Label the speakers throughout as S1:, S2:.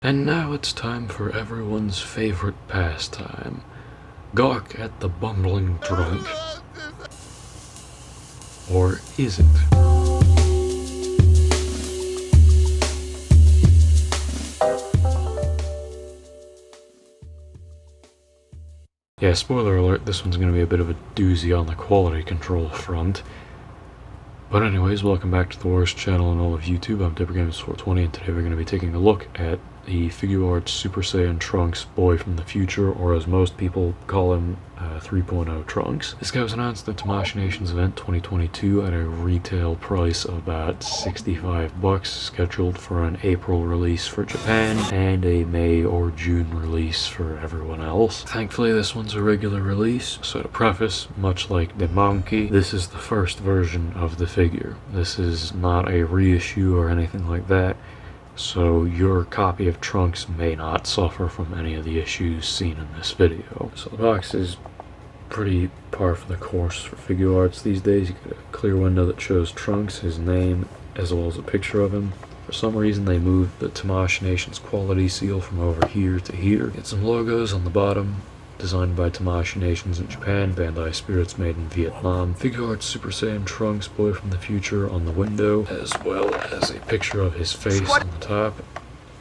S1: And now it's time for everyone's favorite pastime. Gawk at the bumbling drunk. Or is it? Yeah, spoiler alert, this one's going to be a bit of a doozy on the quality control front. But anyways, welcome back to the worst channel in all of YouTube. I'm DipperGames420, and today we're going to be taking a look at the Figuarts Super Saiyan Trunks Boy from the Future, or as most people call him, 3.0 Trunks. This guy was announced at Tamashii Nations event 2022 at a retail price of about 65 bucks, scheduled for an April release for Japan and a May or June release for everyone else. Thankfully, this one's a regular release, so to preface, much like the monkey, this is the first version of the figure. This is not a reissue or anything like that, so your copy of Trunks may not suffer from any of the issues seen in this video. So the box is pretty par for the course for Figuarts these days. You get a clear window that shows Trunks, his name, as well as a picture of him. For some reason they moved the Tamashii Nations quality seal from over here to here. Get some logos on the bottom, designed by Tamashii Nations in Japan, Bandai Spirits made in Vietnam. Figuarts Super Saiyan Trunks Boy from the Future on the window, as well as a picture of his face on the top,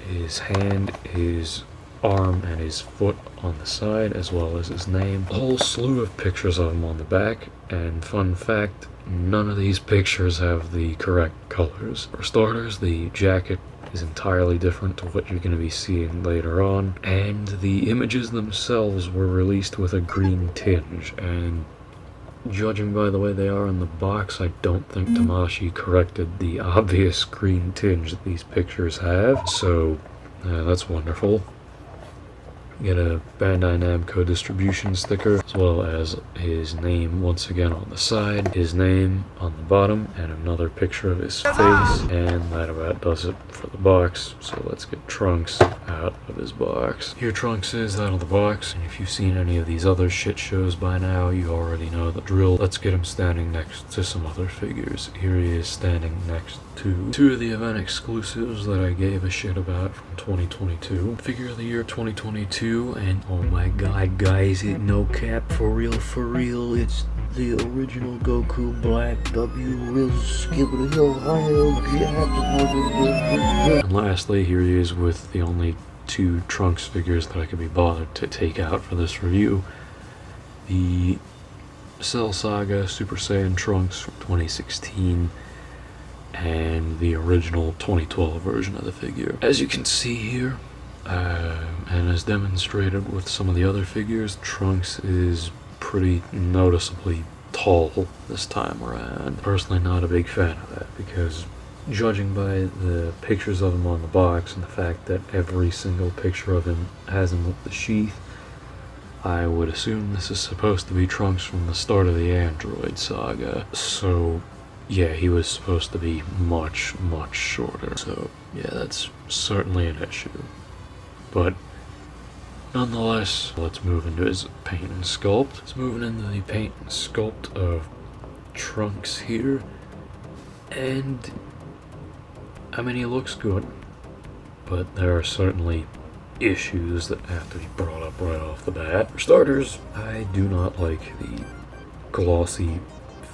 S1: his hand, his arm, and his foot on the side, as well as his name. A whole slew of pictures of him on the back, and fun fact, none of these pictures have the correct colors. For starters, the jacket is entirely different to what you're going to be seeing later on, and the images themselves were released with a green tinge, and judging by the way they are in the box, I don't think Tamashii corrected the obvious green tinge that these pictures have, so that's wonderful. Get a Bandai Namco distribution sticker, as well as his name once again on the side, his name on the bottom, and another picture of his face, and that about does it for the box. So let's get Trunks out of his box. Here Trunks is out of the box, and if you've seen any of these other shit shows by now, you already know the drill. Let's get him standing next to some other figures. Here he is standing next to two of the event exclusives that I gave a shit about from 2022. Figure of the year 2022, and oh my god guys, it no cap, for real, it's the original Goku Black W real skibbity Ohio. And lastly, here he is with the only two Trunks figures that I could be bothered to take out for this review. The Cell Saga Super Saiyan Trunks from 2016 and the original 2012 version of the figure. As you can see here, and as demonstrated with some of the other figures, Trunks is pretty noticeably tall this time around. Personally not a big fan of that, because judging by the pictures of him on the box and the fact that every single picture of him has him with the sheath, I would assume this is supposed to be Trunks from the start of the Android saga. So yeah, he was supposed to be much shorter. So yeah, that's certainly an issue. But nonetheless, let's move into his paint and sculpt. Let's move into the paint and sculpt of Trunks here. And I mean, he looks good, but there are certainly issues that have to be brought up right off the bat. For starters, I do not like the glossy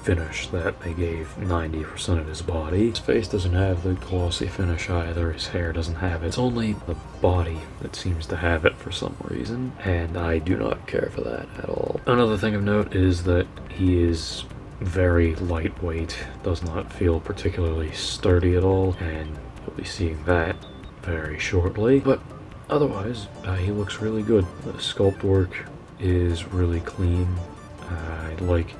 S1: finish that they gave 90% of his body. His face doesn't have the glossy finish either, his hair doesn't have it. It's only the body that seems to have it for some reason, and I do not care for that at all. Another thing of note is that he is very lightweight, does not feel particularly sturdy at all, and you'll be seeing that very shortly. But otherwise, he looks really good. The sculpt work is really clean. I like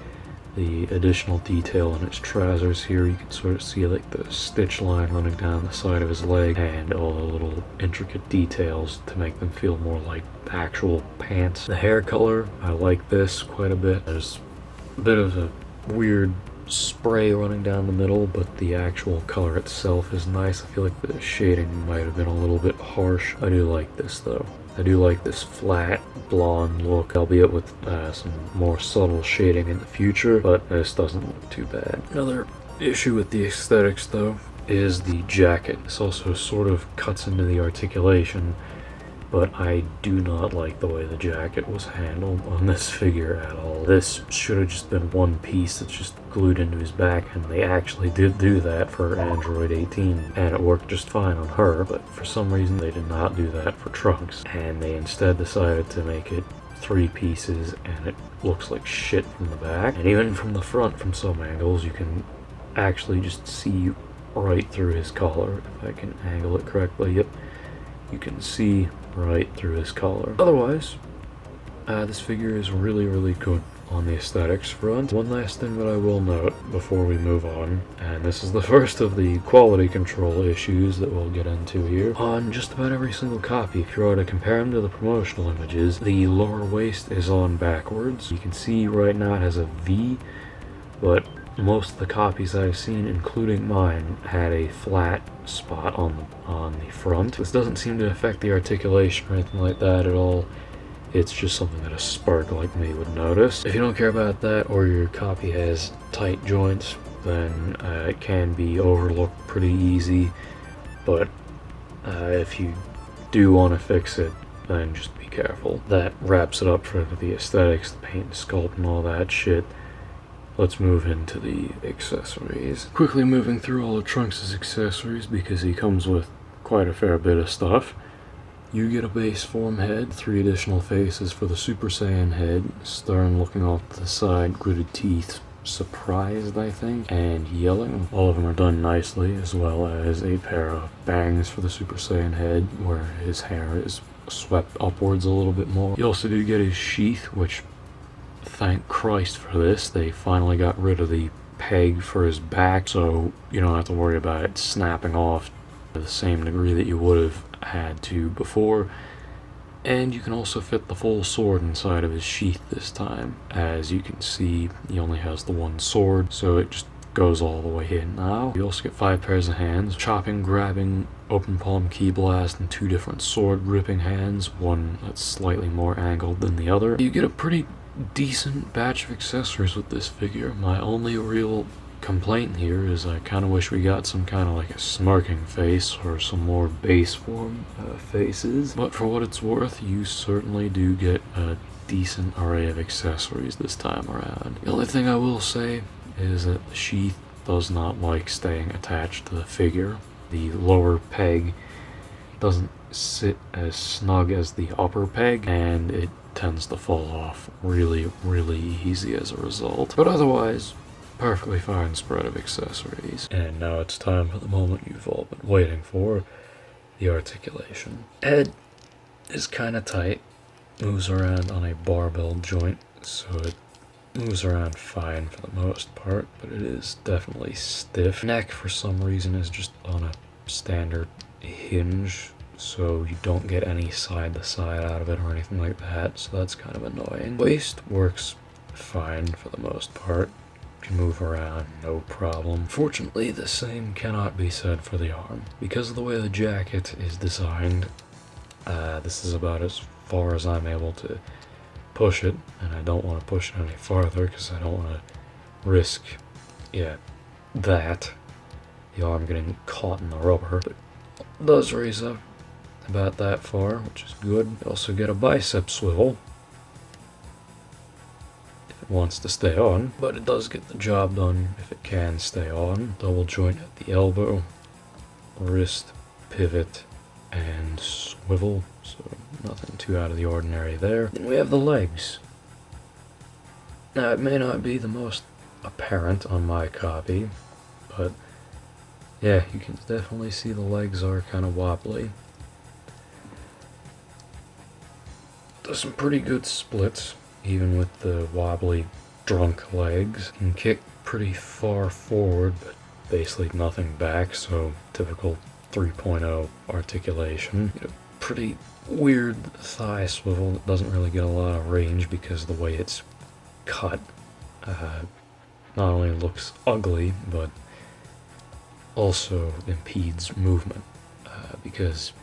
S1: the additional detail in his trousers here. You can sort of see like the stitch line running down the side of his leg, and all the little intricate details to make them feel more like actual pants. The hair color, I like this quite a bit. There's a bit of a weird spray running down the middle, but the actual color itself is nice. I feel like the shading might have been a little bit harsh. I do like this though. I do like this flat blonde look, albeit with some more subtle shading in the future, but this doesn't look too bad. Another issue with the aesthetics though is the jacket. This also sort of cuts into the articulation, but I do not like the way the jacket was handled on this figure at all. This should have just been one piece that's just glued into his back, and they actually did do that for Android 18, and it worked just fine on her, but for some reason they did not do that for Trunks, and they instead decided to make it 3 pieces, and it looks like shit from the back. And even from the front, from some angles, you can actually just see right through his collar. If I can angle it correctly, yep, you can see right through his collar. Otherwise, this figure is really good on the aesthetics front. One last thing that I will note before we move on, and this is the first of the quality control issues that we'll get into here. On just about every single copy, if you were to compare them to the promotional images, the lower waist is on backwards. You can see right now it has a V, but most of the copies I've seen, including mine, had a flat spot on the front. This doesn't seem to affect the articulation or anything like that at all. It's just something that a spark like me would notice. If you don't care about that, or your copy has tight joints, then it can be overlooked pretty easy. But if you do want to fix it, then just be careful. That wraps it up for the aesthetics, the paint and sculpt and all that shit. Let's move into the accessories. Quickly moving through all of Trunks' accessories because he comes with quite a fair bit of stuff. You get a base form head, 3 additional faces for the Super Saiyan head, stern looking off to the side, gritted teeth, surprised I think, and yelling. All of them are done nicely, as well as a pair of bangs for the Super Saiyan head, where his hair is swept upwards a little bit more. You also do get his sheath, which, thank Christ for this, they finally got rid of the peg for his back, so you don't have to worry about it snapping off to the same degree that you would have had to before. And you can also fit the full sword inside of his sheath this time. As you can see, he only has the one sword, so it just goes all the way in now. You also get 5 pairs of hands, chopping, grabbing, open palm key blast, and 2 different sword gripping hands, one that's slightly more angled than the other. You get a pretty decent batch of accessories with this figure. My only real complaint here is I kind of wish we got some kind of like a smirking face or some more base form faces, but for what it's worth, you certainly do get a decent array of accessories this time around. The only thing I will say is that the sheath does not like staying attached to the figure. The lower peg doesn't sit as snug as the upper peg, and it tends to fall off really easy as a result. But otherwise, perfectly fine spread of accessories. And now it's time for the moment you've all been waiting for, the articulation. Head is kind of tight, moves around on a barbell joint, so it moves around fine for the most part, but it is definitely stiff. Neck, for some reason, is just on a standard hinge, so you don't get any side-to-side out of it or anything like that, so that's kind of annoying. Waist works fine for the most part. Can move around, no problem. Fortunately, the same cannot be said for the arm. Because of the way the jacket is designed, this is about as far as I'm able to push it, and I don't want to push it any farther because I don't want to risk, that. The arm getting caught in the rubber, but it does raise up about that far, which is good. You also get a bicep swivel if it wants to stay on, but it does get the job done if it can stay on. Double joint at the elbow, wrist, pivot, and swivel, so nothing too out of the ordinary there. Then we have the legs. Now, it may not be the most apparent on my copy, but yeah, you can definitely see the legs are kind of wobbly. Does some pretty good splits, even with the wobbly drunk legs. Can kick pretty far forward, but basically nothing back, so typical 3.0 articulation. You know, pretty weird thigh swivel that doesn't really get a lot of range because of the way it's cut. Not only looks ugly, but also impedes movement because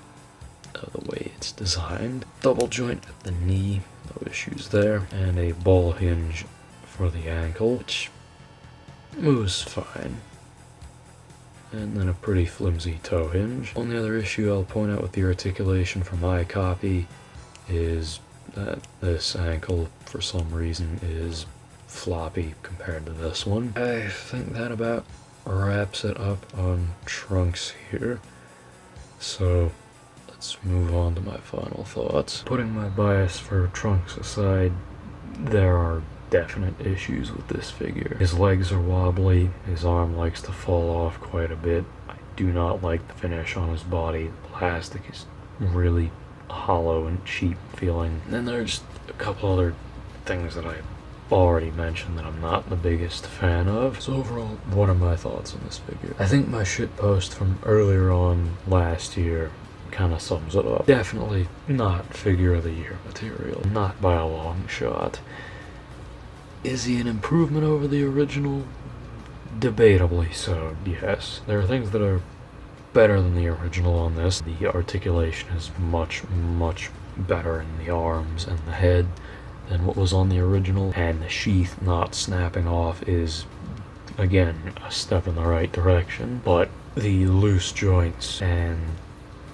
S1: of the way it's designed. Double joint at the knee, no issues there, and a ball hinge for the ankle, which moves fine. and then a pretty flimsy toe hinge. Only other issue I'll point out with the articulation for my copy is that this ankle, for some reason, is floppy compared to this one. I think that about wraps it up on trunks here. So let's move on to my final thoughts. Putting my bias for trunks aside, there are definite issues with this figure. His legs are wobbly, his arm likes to fall off quite a bit. I do not like the finish on his body. The plastic is really hollow and cheap feeling. And then there's a couple other things that I've already mentioned that I'm not the biggest fan of. So overall, what are my thoughts on this figure? I think my shitpost from earlier on last year kind of sums it up. Definitely not figure of the year material, not by a long shot. Is he an improvement over the original? Debatably so, yes. There are things that are better than the original on this. The articulation is much, much better in the arms and the head than what was on the original, and the sheath not snapping off is, again, a step in the right direction. But the loose joints and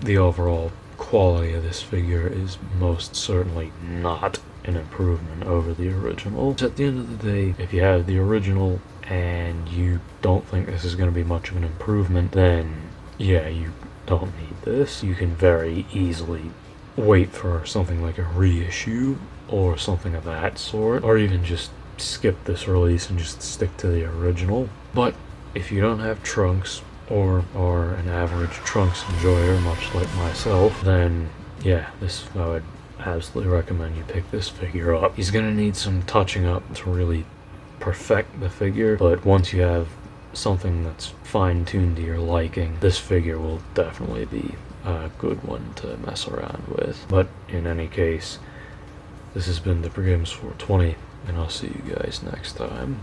S1: the overall quality of this figure is most certainly not an improvement over the original. So at the end of the day, if you have the original and you don't think this is going to be much of an improvement, then yeah, you don't need this. You can very easily wait for something like a reissue or something of that sort, or even just skip this release and just stick to the original. But if you don't have trunks or are an average trunks enjoyer, much like myself, then yeah, I would absolutely recommend you pick this figure up. He's gonna need some touching up to really perfect the figure, but once you have something that's fine-tuned to your liking, this figure will definitely be a good one to mess around with. But in any case, this has been Dipper Games 420, and I'll see you guys next time.